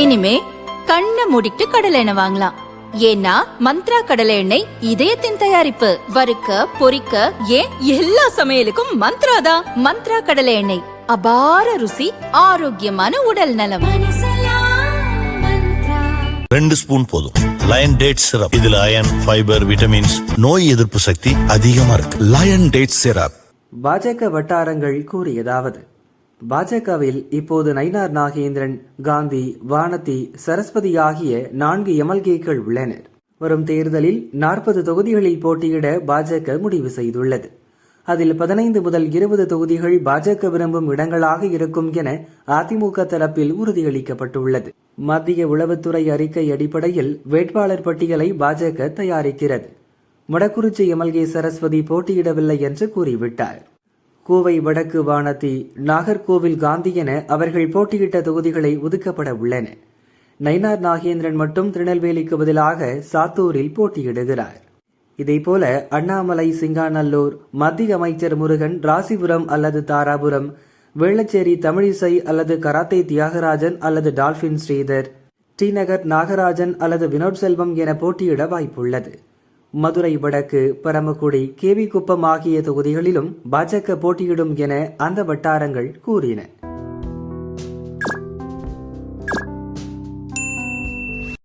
இனிமே கண்ணை மூடிட்டு கடலை எண்ணெய் வாங்கலாம். ஏன்னா மந்த்ரா கடலை எண்ணெய் இதயத்தின் தயாரிப்பு. வறுக்க பொரிக்க ஏன் எல்லா சமையலுக்கும் மந்த்ரா தான். மந்த்ரா கடலை எண்ணெய், அபார ருசி, ஆரோக்கியமான உடல் நலம். 2 ஸ்பூன் போதும். லயன் டேட் சிரப், இதுல அயன், ஃபைபர், விட்டமின்ஸ், நோய் எதிர்ப்பு சக்தி அதிகமா இருக்கு. Lion date syrup. பாஜக வட்டாரங்கள் கூறியதாவது: பாஜகவில் இப்போது நயினார் நாகேந்திரன், காந்தி, வானதி, சரஸ்வதி ஆகிய 4 எம்எல்ஏக்கள் உள்ளனர். வரும் தேர்தலில் 40 தொகுதிகளில் போட்டியிட பாஜக முடிவு செய்துள்ளது. அதில் 15 முதல் 20 தொகுதிகள் பாஜக விரும்பும் இடங்களாக இருக்கும் என அதிமுக தரப்பில் உறுதியளிக்கப்பட்டுள்ளது. மத்திய உளவுத்துறை அறிக்கை அடிப்படையில் வேட்பாளர் பட்டியலை பாஜக தயாரிக்கிறது. மொடக்குறிச்சி எம்எல்ஏ சரஸ்வதி போட்டியிடவில்லை என்று கூறிவிட்டார். கோவை வடக்கு வானதி, நாகர்கோவில் காந்தி என அவர்கள் போட்டியிட்ட தொகுதிகளை ஒதுக்கப்பட உள்ளன. நயினார் நாகேந்திரன் மட்டும் திருநெல்வேலிக்கு பதிலாக சாத்தூரில் போட்டியிடுகிறார். இதேபோல அண்ணாமலை சிங்காநல்லூர், மத்திய அமைச்சர் முருகன் ராசிபுரம் அல்லது தாராபுரம், வேளச்சேரி தமிழிசை அல்லது கராத்தே தியாகராஜன் அல்லது டால்பின் ஸ்ரீதர், டி நகர் நாகராஜன் அல்லது வினோத் செல்வம் என போட்டியிட வாய்ப்புள்ளது. மதுரை வடக்கு, பரமக்குடி, கேவி குப்பம் ஆகிய தொகுதிகளிலும் பாஜக போட்டியிடும் என அந்த வட்டாரங்கள் கூறின.